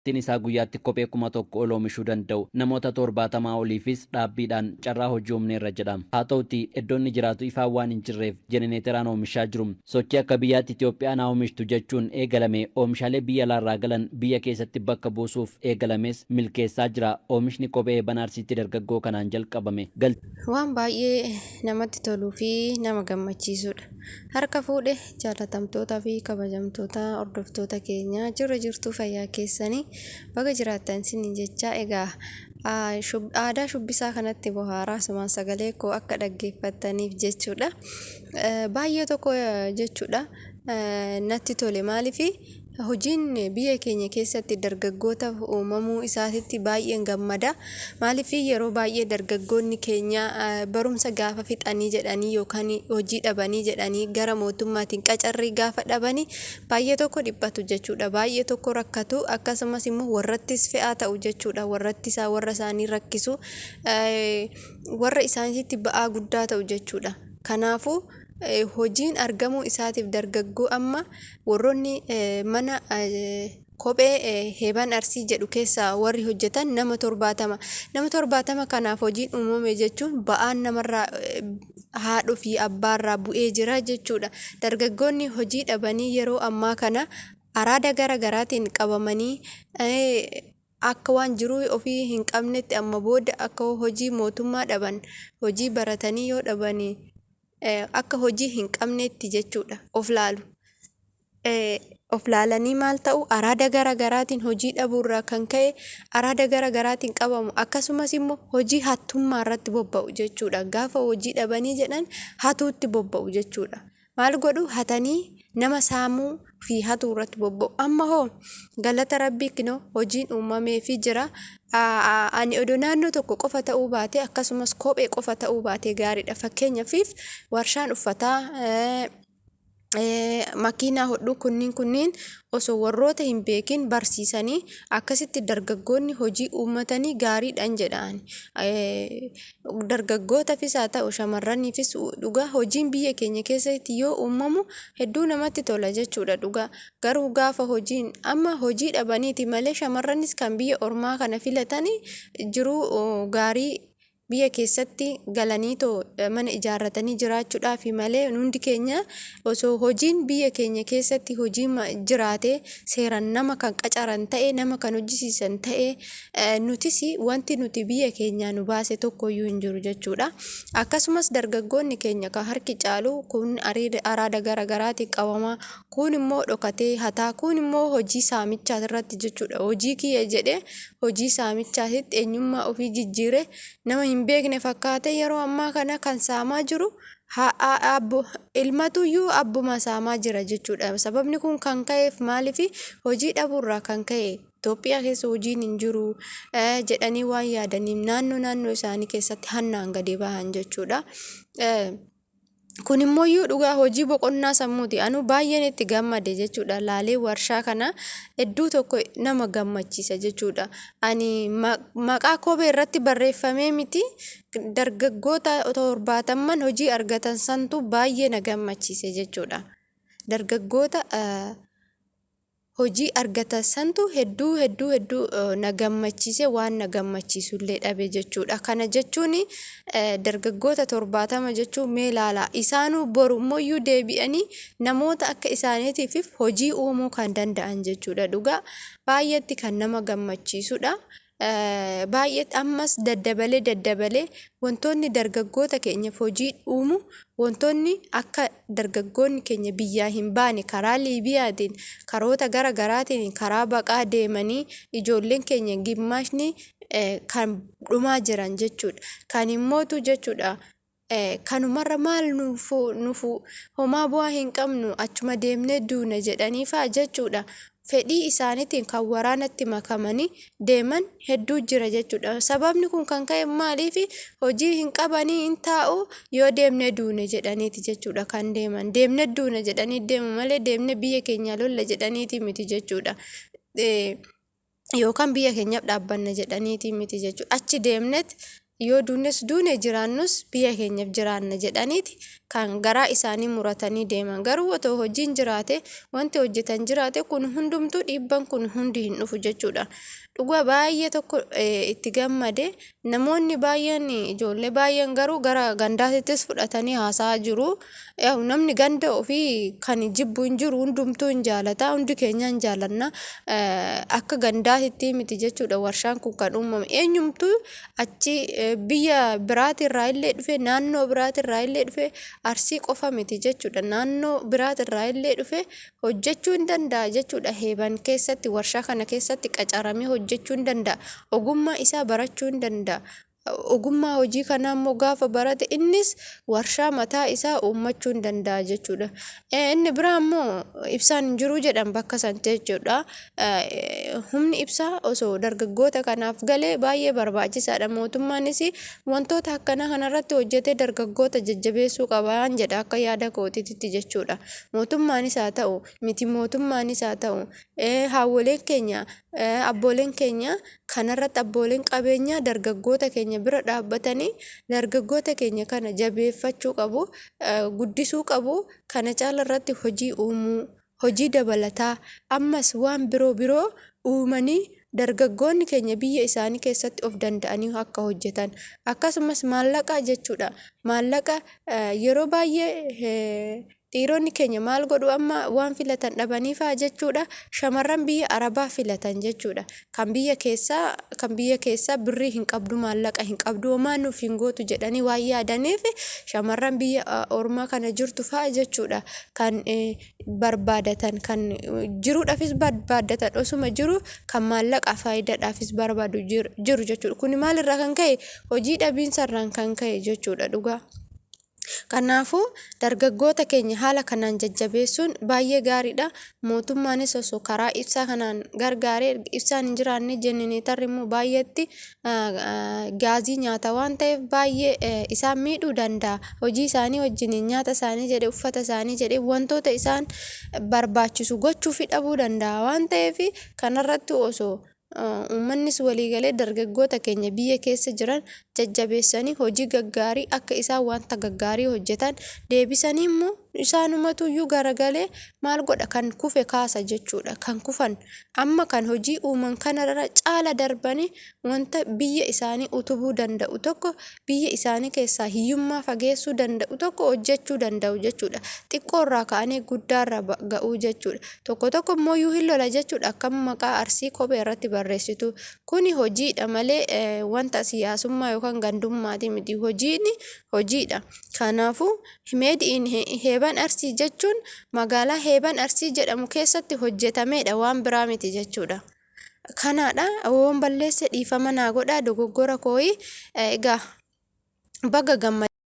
dubartiin isaa guyyaatti kophee 1,000 oomishuu danda'u namoota 70 oliifis dhaabbiidhaan carraa hojii uumneerra jedhama. Haa ta'uti iddoonni jiraatu ifaan waan hin jirreef jenereeteraan oomishaa jiru. Sochii akka biyyaatti Itoophiyaan oomishtu jechuun eegalame oomishaalee biyya alaarraa galan biyya keessatti bakka buusuuf eegalames milkeessaa jira. Oomishni kophee Banaarsiitti dargaggoo kanaan jalqabame. Waan baay'ee namatti toluu fi nama gammachiisudha. Harka fuudhe jaalatamtootaa fi kabajamtoota hordoftoota keenya jirtu fayyaa keessanii baga jiraattan isin jecha egaa aadaa shubbisaa kanatti bohaaraa sumaan sagalee koo akka dhaggeeffattaniif jechuudha. Baay'ee tokko jechuudha. Natti tole maaliifi hojiin biyya keenya keessatti dargaggoota uumamuu isaatitti baay'een gammada. Maaliif yeroo baay'ee dargaggoonni keenya barumsa gaafa fixanii jedhanii yookaan hojii dhabanii jedhanii gara mootummaatiin qacarrii gaafa dhabanii baay'ee tokko dhiphatu jechuudha. Baay'ee tokko rakkatu akkasumas immoo warrattis fe'aa ta'u jechuudha. Warra isaanii rakkisu warra isaaniitti ba'aa guddaa ta'u jechuudha. Kanaafuu hojiin argamuu isaatiif dargaggoo amma warroonni mana kophee Heeban Arsii jedhu keessa warri hojjetan nama 70 kanaaf hojiin uumame jechuun ba'aan namarraa haadhuu fi abbaarraa bu'ee jira jechuudha. Dargaggoonni hojii dhabanii yeroo ammaa kana araada garaagaraatiin qabamanii akka waan jiruu ofii hin qabnetti amma booda akka hojii mootummaa dhaban hojii baratanii yoo dhabanii akka hojii hin qabneetti jechuudha of laalu. Of laalanii maal ta'u araada garaagaraatiin hojii dhabuurraa kan ka'e araada garaagaraatiin qabamu akkasumas immoo hojii hattummaa irratti bobba'u jechuudha. Gaafa hojii dhabanii jedhan hatuutti bobba'u jechuudha. Maal godhu hatanii nama saamuu fi hatuu irratti bobba'u. Amma hoo galata rabbii kinoo hojiin uumamee fi jira. Ani odoo naannoo tokko qofa ta'uu baate akkasumas kophee qofa ta'uu baate gaariidha. Fakkeenyaaf warshaan uffataa makiinaa hodhuu kunniin osoo warroota hin beekin barsiisanii akkasitti dargaggoonni hojii uummatanii gaariidhaan jedhaan. Dargaggootaafis haa ta'u shamarraniifis dhugaa hojiin biyya keenya keessatti yoo uumamu hedduu namatti tola jechuudha dhugaa. Garuu gaafa hojiin amma hojii dhabaniiti malee shamarranis kan biyya ormaa kana filatanii jiru gaarii biyya keessatti galanii mana ijaarratanii jiraachuudhaaf malee hundi keenya osoo hojiin biyya keenya keessatti hojii jiraate seeraan nama kan qacaran ta'e nama kan hojjisiisan ta'e nutis wanti nuti biyya keenya nu baase tokkoyyuu hin jiru jechuudha. Akkasumas dargaggoonni keenya kan harki caalu kun araada garaagaraatiin qabamaa kun immoo dhokatee hataa kun immoo hojii saamichaa irratti jechuudha. Hojii kiyya jedhee hojii saamichaatitti eenyummaa ofii jijjiire nama hin beekne fakkaate yeroo ammaa kana kan saamaa jiru ilmatuyyuu abbuma saamaa jira jechuudha. Sababni kun kan ka'eef maaliif hojii dhabuurraa kan ka'e Itoophiyaa keessa hojiin hin jiru jedhanii waan yaadaniif naannoo isaanii keessatti hannaan gadi bahan jechuudha. Kun immoo dhugaa hojii boqonnaa sammuuti. Anu baay'een itti gammade jechuudha. Laalee warshaa kana hedduu tokko nama gammachiisa jechuudha. Ani maqaa kophee irratti barreeffamee miti dargaggoota 70 hojii argatan santu baay'ee na gammachiise jechuudha. Dargaggoota hojii argatan santu hedduu na gammachiise waan na gammachiisullee dhabe jechuudha. Kana jechuun dargaggoota 70 jechuun mee ilaalaa isaanuu boru immoo deebi'anii namoota akka isaaniitiif hojii uumuu kan danda'an jechuudha. Dhugaa baay'eetti kan nama gammachiisudha. Baay'ee ammas daddabalee wantoonni dargaggoota keenyaaf hojii uumu wantoonni akka dargaggoonni keenya biyyaa hin baane karaa Liibiyaatiin karoota garaagaraatiin karaa baqaa deemanii ijoolleen keenya gimmaashni kan dhumaa jiran jechuudha. Kan immootu jechuudha. Kanumarra maal nufu homaa bu'aa hin qabnu achuma deemnee duuna jedhaniifaa jechuudha. Fedhii isaaniitiin kan waraanatti makamanii deeman hedduu jira jechuudha. Sababni kun kan ka'e maaliif hojii hin qabanii hin taa'u yoo deemne duune jedhaniiti jechuudha kan deeman. Deemne duune jedhanii deemu malee deemne biyya keenya lolla jedhaniiti miti jechuudha. Yookaan biyya keenyaaf dhaabbanna jedhaniiti miti jechuudha. Achi deemnet yoo duunes duune jiraannus biyya keenyaaf jiraanna jedhaniiti kan garaa isaanii muratanii deeman. Garuu otoo hojiin jiraate wanti hojjetan jiraate kun hundumtuu dhiibban kun hundi hin dhufu jechuudha. Dhugaa baay'ee tokko itti gammade namoonni baay'een ijoollee baay'een garuu gara gandaatittis fudhatanii haasa'aa jiru. Namni ganda ofii kan jibbu hin jiru, hundumtuu hin jaalata, hundi keenya hin jaalanna. Akka gandaatitti miti jechuudha warshaan kun kan uumame. Eenyumtuu achi biyya biraatirraa illee dhufe, naannoo biraatirraa illee dhufe, Arsii qofa miti jechuudha. Naannoo biraatirraa illee dhufe hojjechuu hin danda'a jechuudha. Heeban keessatti warshaa kana keessatti qacaramee hojjechuu hin danda'a. Ogummaa isaa barachuu hin danda'a. Ogummaa hojii kanaa immoo gaafa barate innis warshaa mataa isaa uummachuu hin danda'a jechuudha. Inni biraa immoo ibsaan hin jiru jedhan bakka sanatti jechuudha. Humni ibsaa osoo dargaggoota kanaaf galee baay'ee barbaachisaadha. Mootummaanis wantoota akkanaa kanarratti hojjetee dargaggoota jajjabeessuu qabaan jedha akka yaada kootiitti jechuudha. Mootummaanis haa ta'u, miti mootummaanis haa ta'u, haawwoleen keenya, abbooleen keenya kanarratti abbooleen qabeenyaa dargaggoota keenya bira dhaabbatanii dargaggoota keenya kana jabeeffachuu qabu, guddisuu qabu. Kana caala irratti hojii uumuu, hojii dabalataa, ammas waan biroo uumanii dargaggoonni keenya biyya isaanii keessatti of danda'anii akka hojjetan. Akkasumas maallaqa jechuudha. Maallaqa yeroo baay'ee dhiironni keenya maal godhu amma waan filatan dhabaniifaa jechuudha. Shamarran biyya Arabaa filatan jechuudha. Kan biyya keessaa birrii hin qabdu, maallaqa hin qabdu, homaa nuuf hin gootu jedhanii waan yaadaniif shamarran biyya ormaa kana jirtu faa jechuudha. Kan barbaadatan, kan jiruudhaafis barbaadatan osuma jiru kan maallaqa faayidaadhaafis barbaadu jiru jechuudha. Kun maalirraa kan ka'e? Hojii dhabiinsarraan kan ka'e jechuudha dhugaa. Kanaafuu dargaggoota keenya haala kanaan jajjabeessuun baay'ee gaariidha. Mootummaanis osoo karaa ibsaa kanaan gargaaree, ibsaan hin jiraanne jenereetarri immoo baay'eetti gaazii nyaata waan ta'eef baay'ee isaan miidhuu danda'a. Hojii isaanii wajjin nyaata isaanii jedhee, uffata isaanii jedhee wantoota isaan barbaachisu gochuuf dhabuu danda'a waan ta'eef kanarratti osoo uummannis waliigalee dargaggoota keenya biyya keessa jiran jajjabeessanii hojii gaggaarii akka isaan wanta gaggaarii hojjetan deebisanii immoo isaanumatu iyyuu garagalee maal godha? Kan kufe kaasa jechuudha. Kan kufan amma kan hojii uuman kanarra caala darbanii wanta biyya isaanii utubuu danda'u tokko, biyya isaanii keessaa hiyyummaa fageessuu danda'u tokko hojjechuu danda'u jechuudha. Xiqqoorraa ka'anii guddaarra ga'uu jechuudha. Tokko immoo hin lola jechuudha. Akkam maqaa Arsii kophee irratti barreessitu. Kuni hojiidha malee wanta siyaasummaa yookaan gandummaati miti. Hojiidha. Kanaafuu meediin Heeban Arsii jechuun magaalaa Heeban Arsii jedhamu keessatti hojjetamedha, waan biraa miti jechuudha. Kanaadha. Waan balleesse dhiifama naa godhaa, dogoggora kooyi. Egaa baga gammadee